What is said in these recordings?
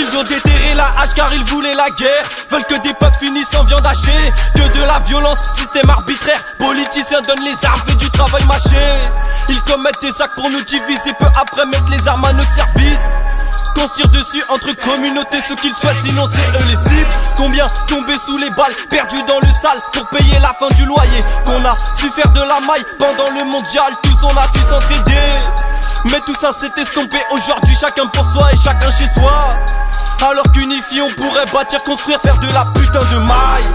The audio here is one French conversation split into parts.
Ils ont déterré la hache car ils voulaient la guerre. Veulent que des peuples finissent en viande hachée. Que de la violence, système arbitraire. Politiciens donnent les armes, fait du travail mâché. Ils commettent des actes pour nous diviser. Peu après mettre les armes à notre service. Qu'on se tire dessus entre communautés, ceux qu'ils souhaitent, sinon c'est eux les cibles. Combien tombés sous les balles, perdus dans le sale pour payer la fin du loyer. Qu'on a su faire de la maille pendant le mondial, tous on a su s'entraider. Mais tout ça s'est estompé, aujourd'hui chacun pour soi et chacun chez soi. Alors qu'unifiés on pourrait bâtir, construire, faire de la putain de maille.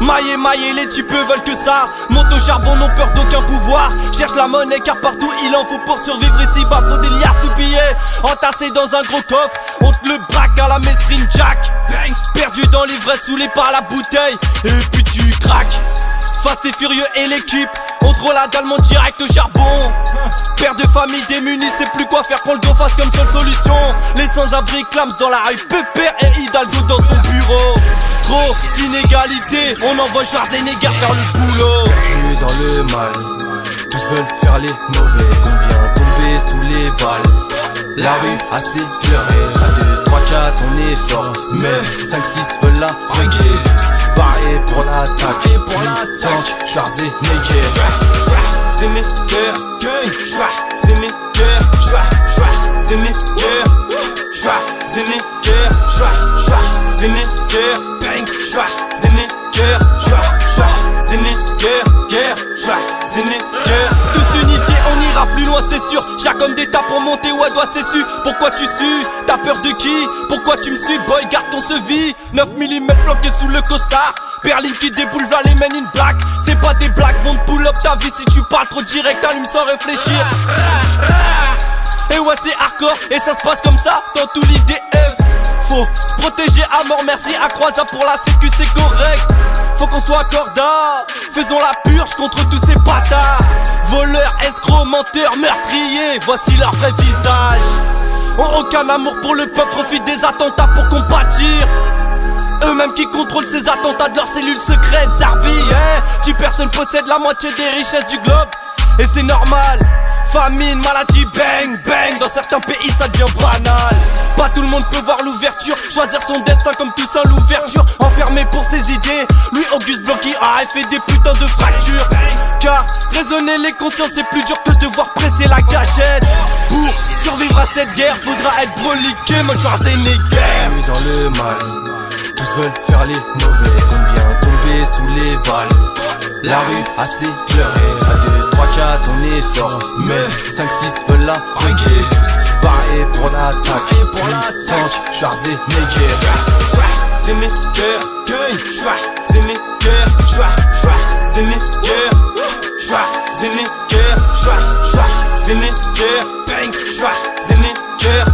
Mailler, les types veulent que ça. Monte au charbon, n'ont peur d'aucun pouvoir. Cherche la monnaie car partout il en faut pour survivre ici. Bah faut des liasses de billets entassés dans un gros coffre. On te le braque à la mesrine Jack. Perdu dans l'ivresse, saoulé par la bouteille. Et puis tu craques. Fast et furieux et l'équipe, on troll la dalle, monte direct au charbon. Père de famille démunis, c'est plus quoi faire, prends le dos face comme seule solution. Les sans-abri clament dans la rue, Pépère et Hidalgo dans son bureau. Trop d'inégalités, on envoie Schwarzenegger faire le boulot. Perdus dans le mal, tous veulent faire les mauvais. Combien tombés sous les balles, la rue assez pleurée. 1, 2, 3, 4 on est fort, mais 5, 6 veulent la reggae. Barré pour l'attaque, sans Schwarzenegger. Schwarzenegger, Schwarzenegger, Schwarzenegger, Schwarzenegger, Schwarzenegger, Banks, Schwarzenegger, Schwarzenegger, Schwarzenegger. Tous unifiés, on ira plus loin, c'est sûr. Chaque homme d'État pour monter, ouais, doit s'essuyer. Pourquoi tu sues? T'as peur de qui? Pourquoi tu me suis? Boy, garde ton sevi. 9 mm bloqué sous le costard. Berlin qui déboule, va les men in black. C'est pas des blagues, vont te pull up ta vie. Si tu parles trop direct, allume sans réfléchir. Et ouais, c'est hardcore, et ça se passe comme ça dans tout l'IDF. Faut se protéger à mort, merci à Croisa pour la sécu, c'est correct. Faut qu'on soit corda, faisons la purge contre tous ces bâtards. Voleurs, escrocs, menteurs, meurtriers, voici leur vrai visage. Ont aucun amour pour le peuple, profitent des attentats pour compatir. Eux-mêmes qui contrôlent ces attentats de leurs cellules secrètes, Zarbi, Si personne possède la moitié des richesses du globe, et c'est normal. Famine, maladie, bang, bang. Dans certains pays ça devient banal. Pas tout le monde peut voir l'ouverture, choisir son destin comme Toussaint l'ouverture. Enfermé pour ses idées, lui Auguste Blanc qui a fait des putains de fractures. Car raisonner les consciences c'est plus dur que de devoir presser la gâchette. Pour survivre à cette guerre, faudra être broliqué, mon Schwarzenegger. Perdus dans le mal, tous veulent faire les mauvais. Combien tombés sous les balles, la rue assez pleurée. 1, 2, 3, 4 on est fort, mais 5, 6 veulent la reggae. Barré pour l'attaque, sans Schwarzenegger. Schwarzenegger, Schwarzenegger, Schwarzenegger, Schwarzenegger, Schwarzenegger, Banks, Schwarzenegger,